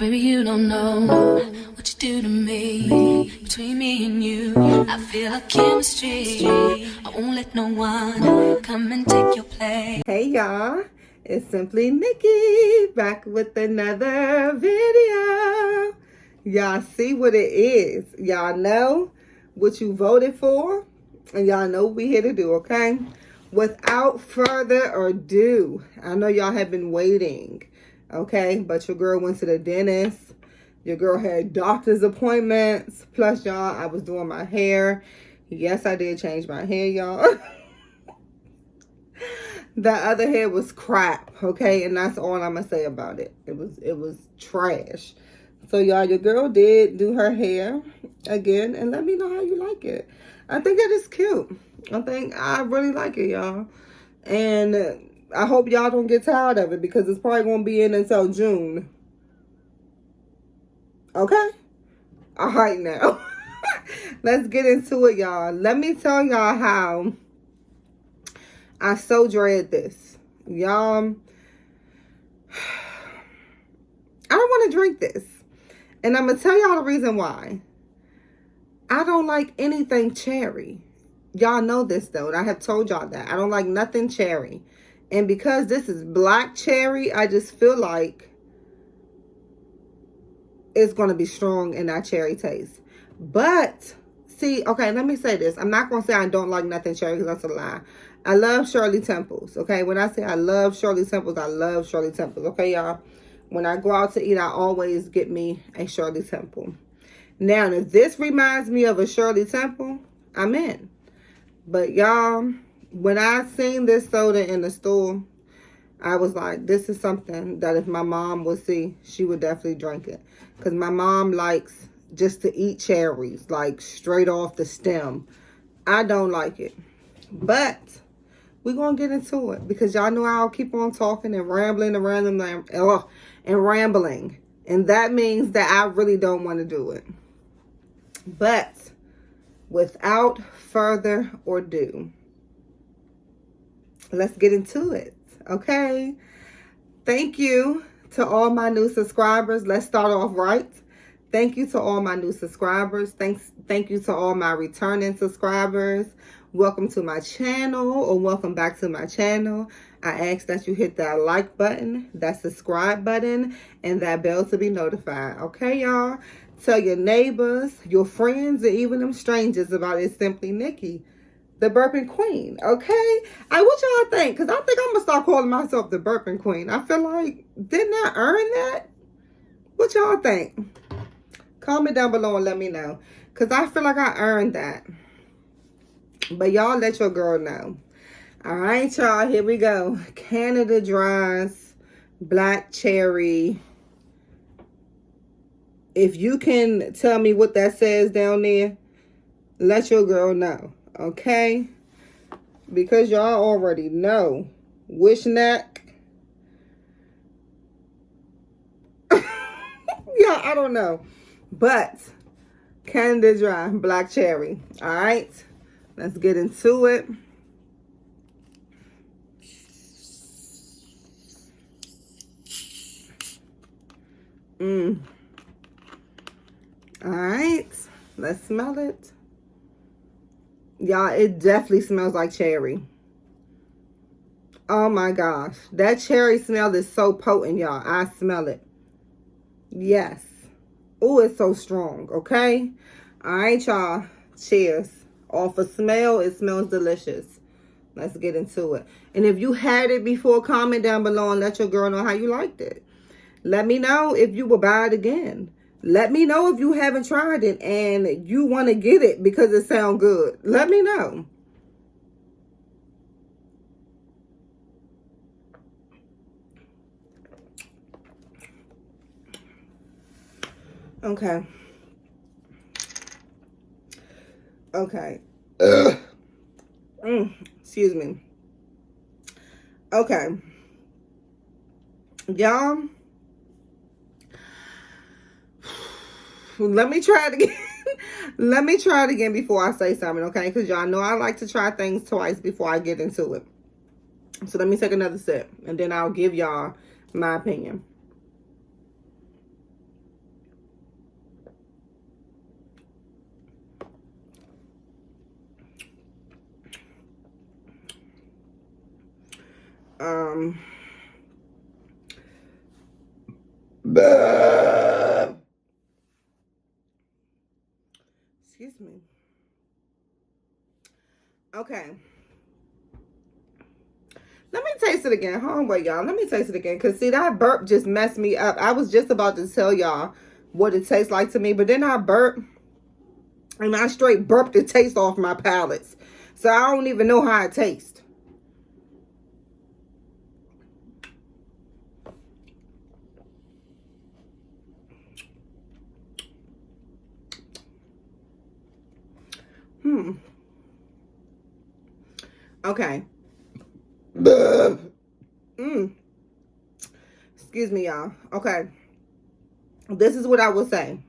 Baby, you don't know what you do to me. Between me and you, I feel a chemistry. I won't let no one come and take your place. Hey y'all, it's Simply Nikki back with another video. Y'all see what it is. Y'all know what you voted for, and y'all know what we here to do, okay? Without further ado, I know y'all have been waiting, okay? But your girl went to the dentist. Your girl had doctor's appointments. Plus, y'all, I was doing my hair. Yes, I did change my hair, y'all. The other hair was crap, okay? And that's all I'm gonna say about it. It was trash. So y'all, your girl did do her hair again, and let me know how you like it. I think it is cute. I really like it, y'all. And I hope y'all don't get tired of it because it's probably gonna be in until June. Okay? All right now. Let's get into it, y'all. Let me tell y'all how I so dread this. Y'all, I don't want to drink this. And I'm going to tell y'all the reason why. I don't like anything cherry. Y'all know this, though. And I have told y'all that. I don't like nothing cherry. And because this is black cherry, I just feel like it's going to be strong in that cherry taste. But, see, okay, let me say this. I'm not going to say I don't like nothing cherry because that's a lie. I love Shirley Temples, okay? When I say I love Shirley Temples, I love Shirley Temples, okay, y'all? When I go out to eat, I always get me a Shirley Temple. Now, if this reminds me of a Shirley Temple, I'm in. But, y'all, when I seen this soda in the store, I was like, this is something that if my mom would see, she would definitely drink it. Because my mom likes just to eat cherries, like straight off the stem. I don't like it. But we're going to get into it because y'all know I'll keep on talking and rambling and rambling. And that means that I really don't want to do it. But without further ado, let's get into it. Okay. Thank you to all my new subscribers. Let's start off right. Thank you to all my new subscribers. Thank you to all my returning subscribers. Welcome to my channel or welcome back to my channel. I ask that you hit that like button, that subscribe button, and that bell to be notified. Okay, y'all? Tell your neighbors, your friends, and even them strangers about It's Simply Nikki, the Burping Queen. Okay? What y'all think? Because I think I'm going to start calling myself the Burping Queen. I feel like, didn't I earn that? What y'all think? Comment down below and let me know. Because I feel like I earned that. But y'all let your girl know. All right, y'all. Here we go. Canada Dry's Black Cherry. If you can tell me what that says down there, let your girl know. Okay? Because y'all already know. Wishneck. Yeah, I don't know. But Canada Dry Black Cherry. All right? Let's get into it. All right. Let's smell it. Y'all, it definitely smells like cherry. Oh my gosh. That cherry smell is so potent, y'all. I smell it. Yes. Oh, it's so strong. Okay? All right, y'all. Cheers. Off a smell, it smells delicious. Let's get into it. And if you had it before, comment down below and let your girl know how you liked it. Let me know if you will buy it again. Let me know if you haven't tried it and you want to get it because it sounds good. Let me know. Okay. Okay. Excuse me. Okay. Y'all. Let me try it again. Let me try it again before I say something, okay? Because y'all know I like to try things twice before I get into it. So let me take another sip. And then I'll give y'all my opinion. Excuse me. Okay. Let me taste it again. Hold on, wait, y'all. Let me taste it again. Because, see, that burp just messed me up. I was just about to tell y'all what it tastes like to me. But then I burped. And I straight burped the taste off my palates. So I don't even know how it tastes. Okay. Excuse me, y'all. Okay. This is what I will say.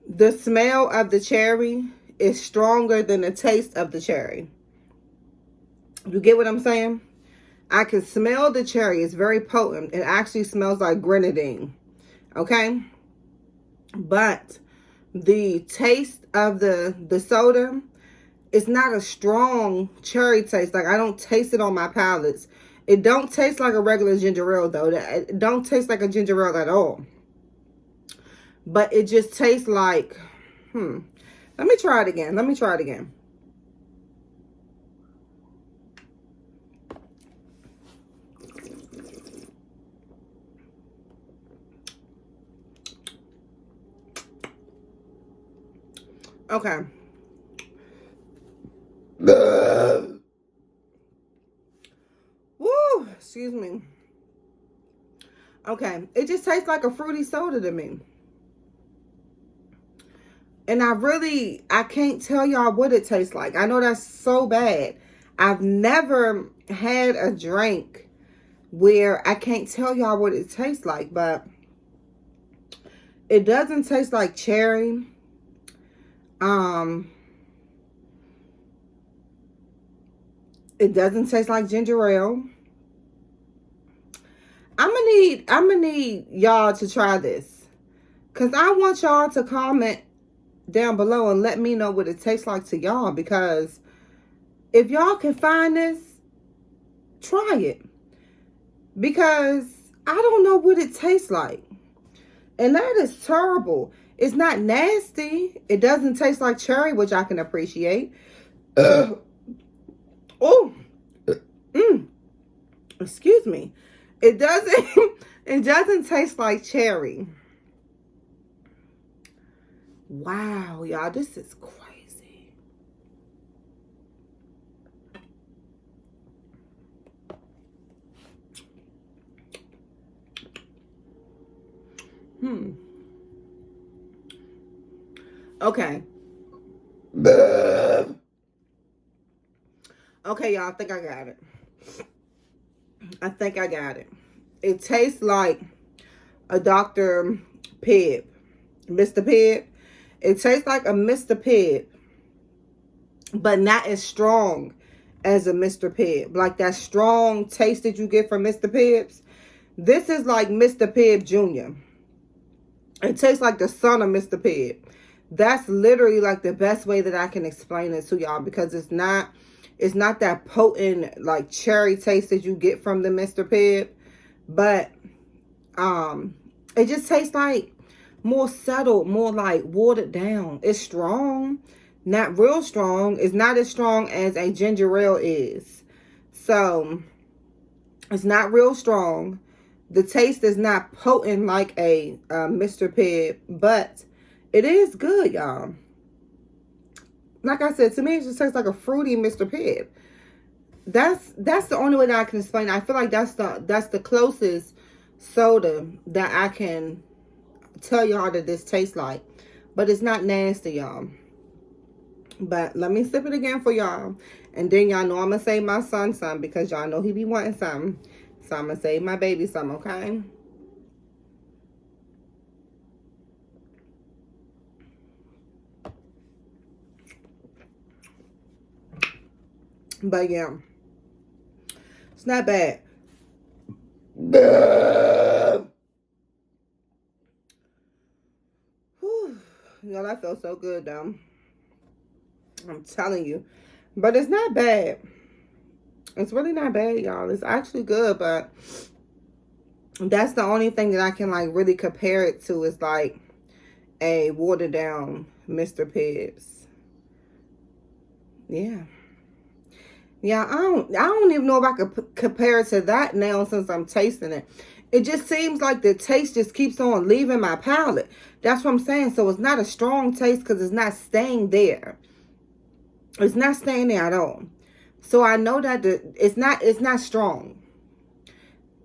The smell of the cherry is stronger than the taste of the cherry. You get what I'm saying? I can smell the cherry. It's very potent. It actually smells like grenadine. Okay? But the taste of the soda, it's not a strong cherry taste. Like, I don't taste it on my palates. It don't taste like a regular ginger ale, though. It don't taste like a ginger ale at all. But it just tastes like, Let me try it again. Okay. Woo, excuse me. Okay, it just tastes like a fruity soda to me. And I can't tell y'all what it tastes like. I know that's so bad. I've never had a drink where I can't tell y'all what it tastes like, but it doesn't taste like cherry. It doesn't taste like ginger ale. I'm gonna need y'all to try this, because I want y'all to comment down below and let me know what it tastes like to y'all, because if y'all can find this, try it, because I don't know what it tastes like, and that is terrible. It's not nasty. It doesn't taste like cherry, which I can appreciate. Excuse me. It doesn't taste like cherry. Wow, y'all, this is crazy. Okay. Okay, y'all, I think I got it. It tastes like a Dr. Pibb. Mr. Pibb. It tastes like a Mr. Pibb, but not as strong as a Mr. Pibb. Like that strong taste that you get from Mr. Pibb's. This is like Mr. Pibb Jr. It tastes like the son of Mr. Pibb. That's literally like the best way that I can explain it to y'all, because it's not that potent like cherry taste that you get from the Mr. Pibb, but it just tastes like more settled, more like watered down. It's strong, not real strong. It's not as strong as a ginger ale is. So it's not real strong. The taste is not potent like a Mr. Pibb, but it is good, y'all. Like I said, to me, it just tastes like a fruity Mr. Pibb. That's the only way that I can explain it. I feel like that's the closest soda that I can tell y'all that this tastes like. But it's not nasty, y'all. But let me sip it again for y'all. And then y'all know I'm going to save my son some, because y'all know he be wanting some. So I'm going to save my baby some, okay? But yeah, it's not bad. Whew. Y'all, that felt so good, though. I'm telling you. But it's not bad. It's really not bad, y'all. It's actually good, but that's the only thing that I can like really compare it to is like a watered down Mr. Pibbs. Yeah. Yeah, I don't even know if I could compare it to that now since I'm tasting it. It just seems like the taste just keeps on leaving my palate. That's what I'm saying. So it's not a strong taste because it's not staying there. It's not staying there at all. So I know that it's not strong.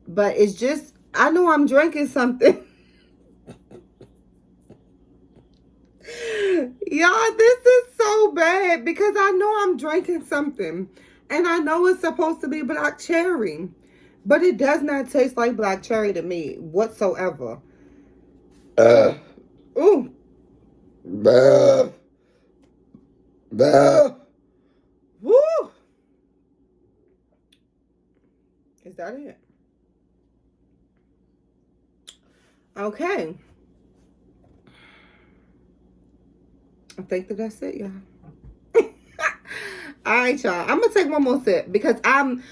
But it's just, I know I'm drinking something. Y'all, this is so bad because I know I'm drinking something. And I know it's supposed to be black cherry. But it does not taste like black cherry to me whatsoever. Ooh. Woo. Is that it? Okay. I think that's it, y'all. All right, y'all. I'm gonna take one more sip because I'm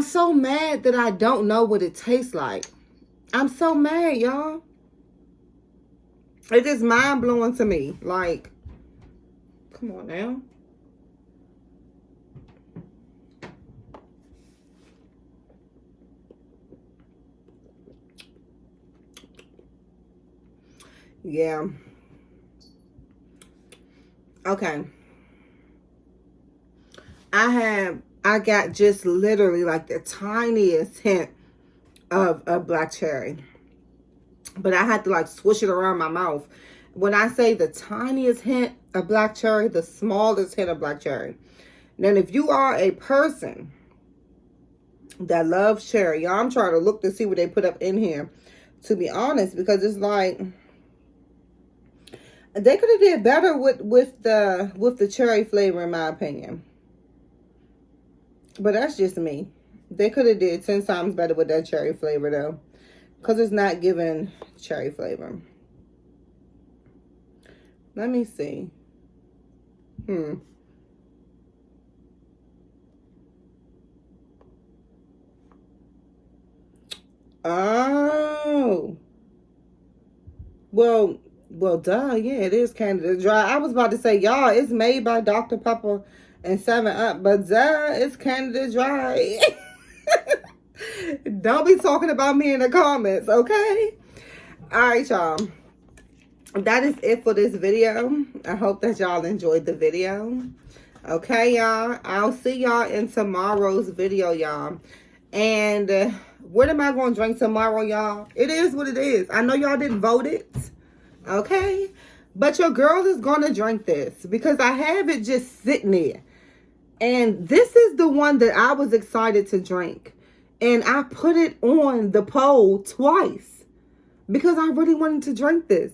so mad that I don't know what it tastes like. I'm so mad, y'all. It is mind blowing to me. Like, come on now. Yeah. Okay. I got just literally like the tiniest hint of black cherry. But I had to like swish it around my mouth. When I say the tiniest hint of black cherry, the smallest hint of black cherry. Then if you are a person that loves cherry, y'all, I'm trying to look to see what they put up in here. To be honest, because it's like they could have did better with the cherry flavor, in my opinion. But that's just me. They could have did 10 times better with that cherry flavor, though. Because it's not giving cherry flavor. Let me see. Oh. Well, duh. Yeah, it is Canada Dry. I was about to say, y'all, it's made by Dr. Pepper and 7-Up. But duh, it's Canada Dry. Don't be talking about me in the comments, okay? All right, y'all. That is it for this video. I hope that y'all enjoyed the video. Okay, y'all. I'll see y'all in tomorrow's video, y'all. And what am I going to drink tomorrow, y'all? It is what it is. I know y'all didn't vote it. Okay? But your girl is going to drink this because I have it just sitting there. And this is the one that I was excited to drink. And I put it on the poll twice because I really wanted to drink this.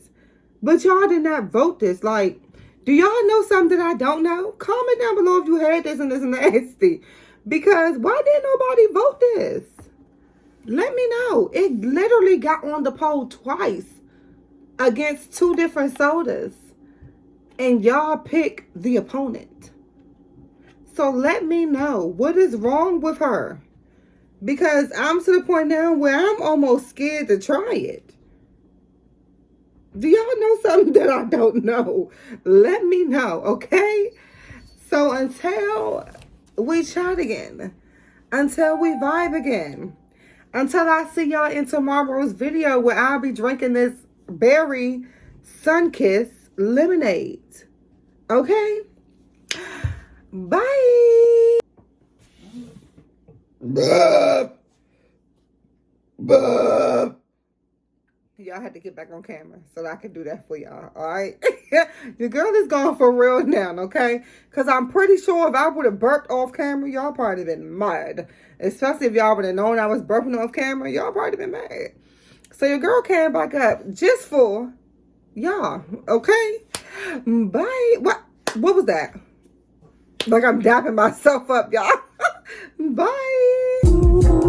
But y'all did not vote this. Like, do y'all know something that I don't know? Comment down below if you had this and this and nasty. Because why didn't nobody vote this? Let me know. It literally got on the poll twice against 2 different sodas. And y'all pick the opponent. So let me know what is wrong with her. Because I'm to the point now where I'm almost scared to try it. Do y'all know something that I don't know? Let me know, okay? So until we chat again, until we vibe again, until I see y'all in tomorrow's video where I'll be drinking this berry Sunkist lemonade. Okay? Bye. Y'all had to get back on camera so that I can do that for y'all. All right. The girl is gone for real now. Okay. Because I'm pretty sure if I would have burped off camera, y'all probably been mad. Especially if y'all would have known I was burping off camera, y'all probably been mad. So your girl came back up just for y'all. Okay. Bye. What was that? Like I'm dapping myself up, y'all. Bye.